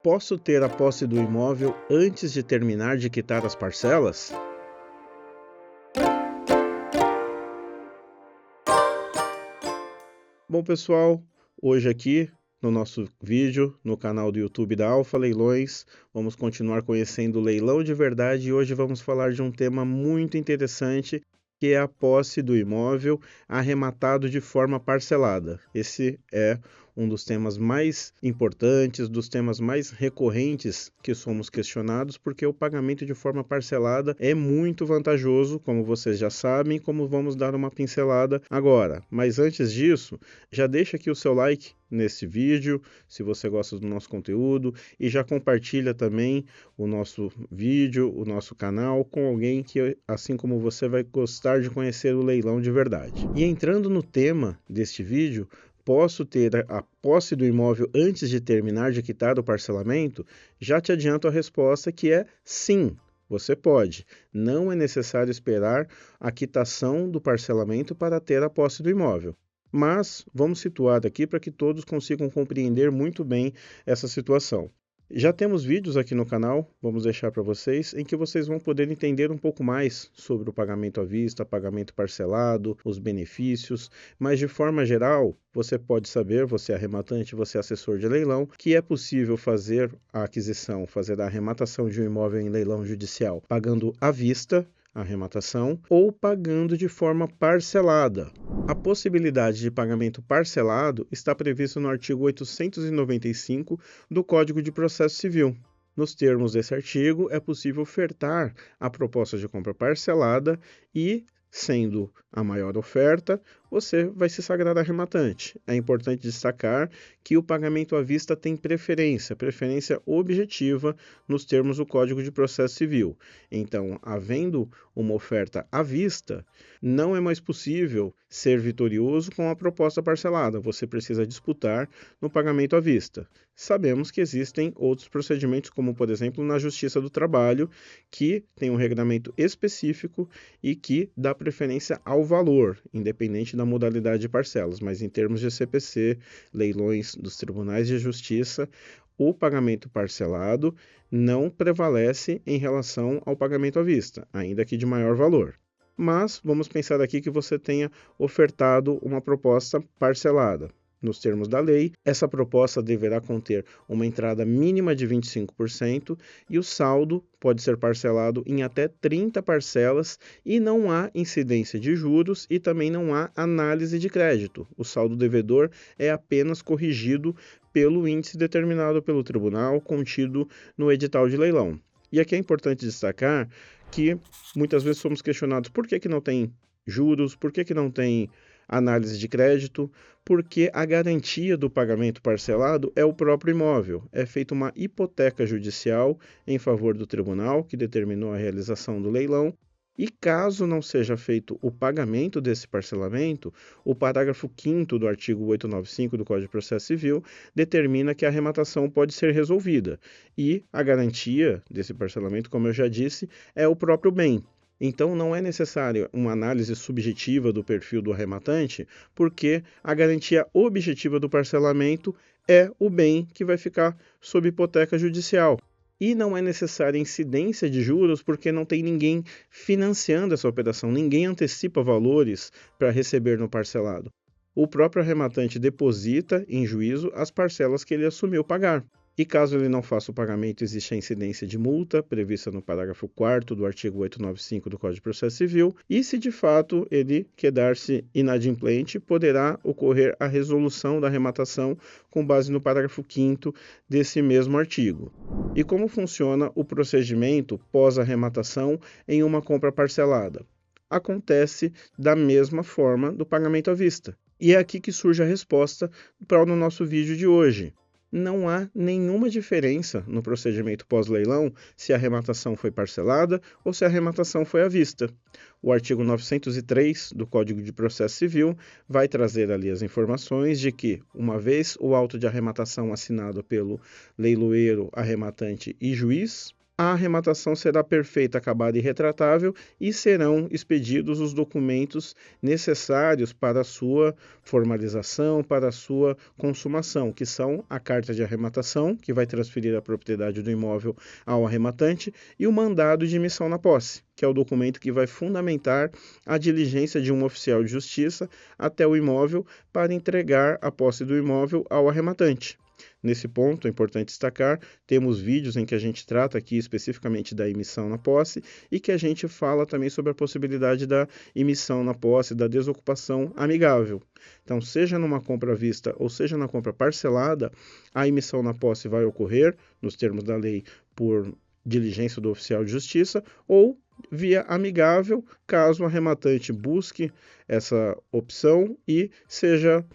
Posso ter a posse do imóvel antes de terminar de quitar as parcelas? Bom, pessoal, hoje aqui no nosso vídeo no canal do YouTube da Alfa Leilões, vamos continuar conhecendo o leilão de verdade e hoje vamos falar de um tema muito interessante, que é a posse do imóvel arrematado de forma parcelada. Esse é um dos temas mais importantes, dos temas mais recorrentes que somos questionados, porque o pagamento de forma parcelada é muito vantajoso, como vocês já sabem, como vamos dar uma pincelada agora. Mas antes disso, já deixa aqui o seu like nesse vídeo, se você gosta do nosso conteúdo, e já compartilha também o nosso vídeo, o nosso canal, com alguém que, assim como você, vai gostar de conhecer o leilão de verdade. E entrando no tema deste vídeo, posso ter a posse do imóvel antes de terminar de quitar o parcelamento? Já te adianto a resposta, que é sim. Você pode. Não é necessário esperar a quitação do parcelamento para ter a posse do imóvel. Mas vamos situar aqui para que todos consigam compreender muito bem essa situação. Já temos vídeos aqui no canal, vamos deixar para vocês, em que vocês vão poder entender um pouco mais sobre o pagamento à vista, pagamento parcelado, os benefícios, mas de forma geral, você pode saber, você é arrematante, você é assessor de leilão, que é possível fazer a aquisição, fazer a arrematação de um imóvel em leilão judicial pagando à vista, a arrematação, ou pagando de forma parcelada. A possibilidade de pagamento parcelado está prevista no artigo 895 do Código de Processo Civil. Nos termos desse artigo, é possível ofertar a proposta de compra parcelada e, sendo a maior oferta, você vai se sagrar arrematante. É importante destacar que o pagamento à vista tem preferência objetiva nos termos do Código de Processo Civil. Então, havendo uma oferta à vista, não é mais possível ser vitorioso com a proposta parcelada. Você precisa disputar no pagamento à vista. Sabemos que existem outros procedimentos, como por exemplo na Justiça do Trabalho, que tem um regramento específico e que dá preferência ao valor, independente da modalidade de parcelas, mas em termos de CPC, leilões dos tribunais de justiça, o pagamento parcelado não prevalece em relação ao pagamento à vista, ainda que de maior valor. Mas vamos pensar aqui que você tenha ofertado uma proposta parcelada. Nos termos da lei, essa proposta deverá conter uma entrada mínima de 25% e o saldo pode ser parcelado em até 30 parcelas e não há incidência de juros e também não há análise de crédito. O saldo devedor é apenas corrigido pelo índice determinado pelo tribunal contido no edital de leilão. E aqui é importante destacar que muitas vezes somos questionados por que não tem juros, por que não tem análise de crédito, porque a garantia do pagamento parcelado é o próprio imóvel. É feita uma hipoteca judicial em favor do tribunal, que determinou a realização do leilão, e caso não seja feito o pagamento desse parcelamento, o parágrafo 5º do artigo 895 do Código de Processo Civil determina que a arrematação pode ser resolvida, e a garantia desse parcelamento, como eu já disse, é o próprio bem. Então, não é necessária uma análise subjetiva do perfil do arrematante, porque a garantia objetiva do parcelamento é o bem que vai ficar sob hipoteca judicial. E não é necessária incidência de juros, porque não tem ninguém financiando essa operação, ninguém antecipa valores para receber no parcelado. O próprio arrematante deposita em juízo as parcelas que ele assumiu pagar. E caso ele não faça o pagamento, existe a incidência de multa, prevista no parágrafo 4º do artigo 895 do Código de Processo Civil, e se de fato ele quedar-se inadimplente, poderá ocorrer a resolução da arrematação com base no parágrafo 5º desse mesmo artigo. E como funciona o procedimento pós-arrematação em uma compra parcelada? Acontece da mesma forma do pagamento à vista. E é aqui que surge a resposta para o nosso vídeo de hoje. Não há nenhuma diferença no procedimento pós-leilão se a arrematação foi parcelada ou se a arrematação foi à vista. O artigo 903 do Código de Processo Civil vai trazer ali as informações de que, uma vez o auto de arrematação assinado pelo leiloeiro, arrematante e juiz, a arrematação será perfeita, acabada e retratável e serão expedidos os documentos necessários para a sua formalização, para a sua consumação, que são a carta de arrematação, que vai transferir a propriedade do imóvel ao arrematante, e o mandado de emissão na posse, que é o documento que vai fundamentar a diligência de um oficial de justiça até o imóvel para entregar a posse do imóvel ao arrematante. Nesse ponto, é importante destacar, temos vídeos em que a gente trata aqui especificamente da emissão na posse e que a gente fala também sobre a possibilidade da emissão na posse, da desocupação amigável. Então, seja numa compra à vista ou seja na compra parcelada, a emissão na posse vai ocorrer, nos termos da lei, por diligência do oficial de justiça ou via amigável, caso o arrematante busque essa opção e seja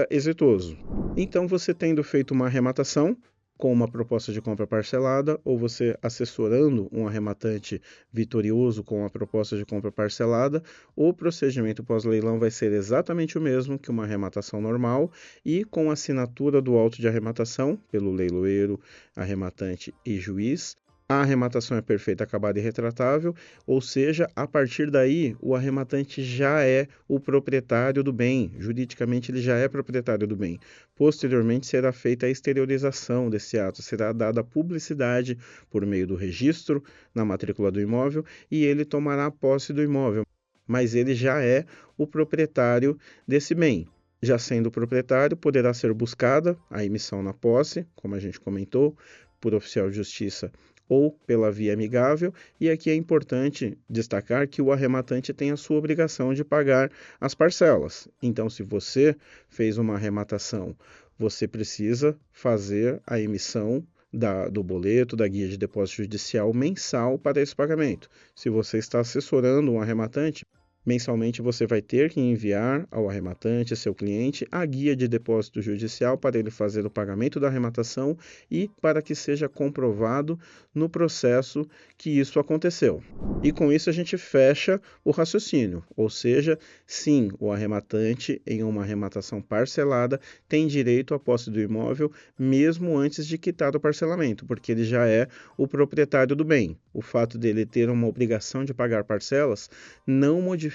exitoso. Então, você tendo feito uma arrematação com uma proposta de compra parcelada, ou você assessorando um arrematante vitorioso com uma proposta de compra parcelada, o procedimento pós-leilão vai ser exatamente o mesmo que uma arrematação normal e com assinatura do auto de arrematação pelo leiloeiro, arrematante e juiz. A arrematação é perfeita, acabada e retratável, ou seja, a partir daí o arrematante já é o proprietário do bem, juridicamente ele já é proprietário do bem. Posteriormente será feita a exteriorização desse ato, será dada publicidade por meio do registro na matrícula do imóvel e ele tomará posse do imóvel, mas ele já é o proprietário desse bem. Já sendo proprietário, poderá ser buscada a emissão na posse, como a gente comentou, por oficial de justiça ou pela via amigável, e aqui é importante destacar que o arrematante tem a sua obrigação de pagar as parcelas. Então, se você fez uma arrematação, você precisa fazer a emissão do boleto, da guia de depósito judicial mensal para esse pagamento. Se você está assessorando um arrematante, mensalmente você vai ter que enviar ao arrematante, seu cliente, a guia de depósito judicial para ele fazer o pagamento da arrematação e para que seja comprovado no processo que isso aconteceu. E com isso a gente fecha o raciocínio, ou seja, sim, o arrematante em uma arrematação parcelada tem direito à posse do imóvel mesmo antes de quitar o parcelamento, porque ele já é o proprietário do bem. O fato dele ter uma obrigação de pagar parcelas não modifica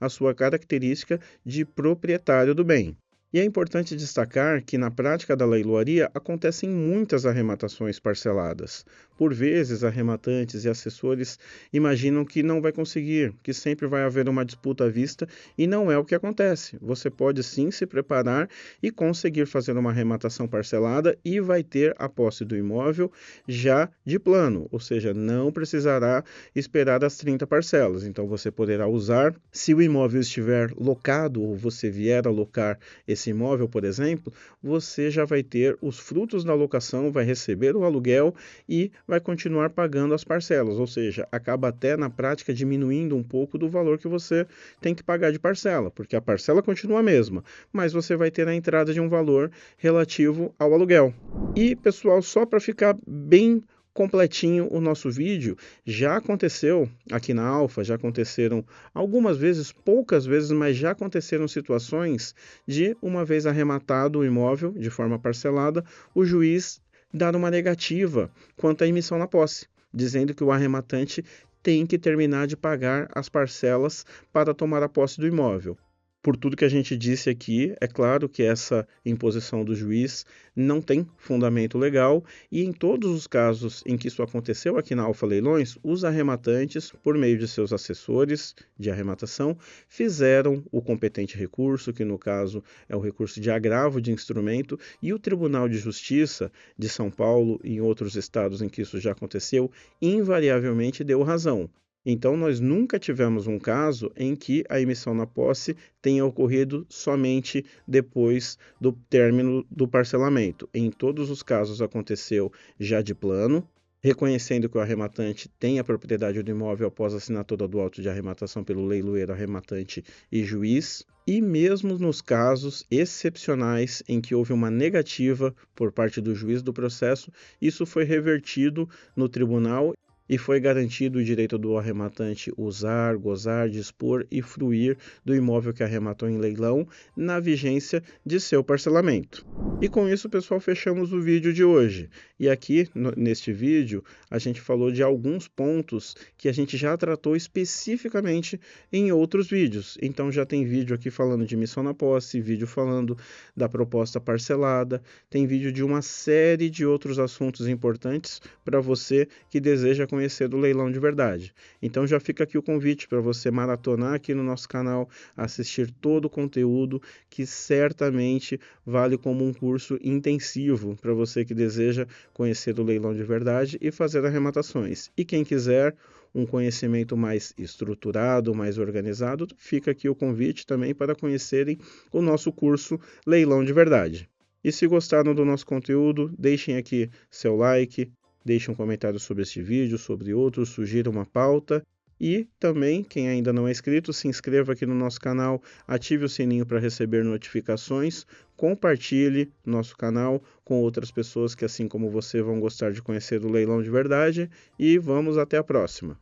a sua característica de proprietário do bem. E é importante destacar que na prática da leiloaria acontecem muitas arrematações parceladas. Por vezes, arrematantes e assessores imaginam que não vai conseguir, que sempre vai haver uma disputa à vista, e não é o que acontece. Você pode sim se preparar e conseguir fazer uma arrematação parcelada e vai ter a posse do imóvel já de plano, ou seja, não precisará esperar as 30 parcelas. Então você poderá usar, se o imóvel estiver locado ou você vier a locar esse imóvel, por exemplo, você já vai ter os frutos da locação, vai receber o aluguel e vai continuar pagando as parcelas, ou seja, acaba até na prática diminuindo um pouco do valor que você tem que pagar de parcela, porque a parcela continua a mesma, mas você vai ter a entrada de um valor relativo ao aluguel. E, pessoal, só para ficar bem completinho o nosso vídeo, já aconteceu aqui na Alfa, já aconteceram algumas vezes, poucas vezes, mas já aconteceram situações de, uma vez arrematado o imóvel de forma parcelada, o juiz dar uma negativa quanto à emissão na posse, dizendo que o arrematante tem que terminar de pagar as parcelas para tomar a posse do imóvel. Por tudo que a gente disse aqui, é claro que essa imposição do juiz não tem fundamento legal e em todos os casos em que isso aconteceu aqui na Alfa Leilões, os arrematantes, por meio de seus assessores de arrematação, fizeram o competente recurso, que no caso é o recurso de agravo de instrumento, e o Tribunal de Justiça de São Paulo e em outros estados em que isso já aconteceu, invariavelmente deu razão. Então, nós nunca tivemos um caso em que a emissão na posse tenha ocorrido somente depois do término do parcelamento. Em todos os casos aconteceu já de plano, reconhecendo que o arrematante tem a propriedade do imóvel após a assinatura do auto de arrematação pelo leiloeiro, arrematante e juiz, e mesmo nos casos excepcionais em que houve uma negativa por parte do juiz do processo, isso foi revertido no tribunal e foi garantido o direito do arrematante usar, gozar, dispor e fruir do imóvel que arrematou em leilão na vigência de seu parcelamento. E com isso, pessoal, fechamos o vídeo de hoje. E aqui, neste vídeo, a gente falou de alguns pontos que a gente já tratou especificamente em outros vídeos. Então já tem vídeo aqui falando de missão na posse, vídeo falando da proposta parcelada, tem vídeo de uma série de outros assuntos importantes para você que deseja conhecer do leilão de verdade. Então já fica aqui o convite para você maratonar aqui no nosso canal, assistir todo o conteúdo que certamente vale como um curso intensivo para você que deseja conhecer do leilão de verdade e fazer arrematações. E quem quiser um conhecimento mais estruturado, mais organizado, fica aqui o convite também para conhecerem o nosso curso Leilão de Verdade. E se gostaram do nosso conteúdo, deixem aqui seu like, deixem um comentário sobre este vídeo, sobre outros, sugira uma pauta. E também, quem ainda não é inscrito, se inscreva aqui no nosso canal, ative o sininho para receber notificações, compartilhe nosso canal com outras pessoas que, assim como você, vão gostar de conhecer o leilão de verdade. E vamos até a próxima!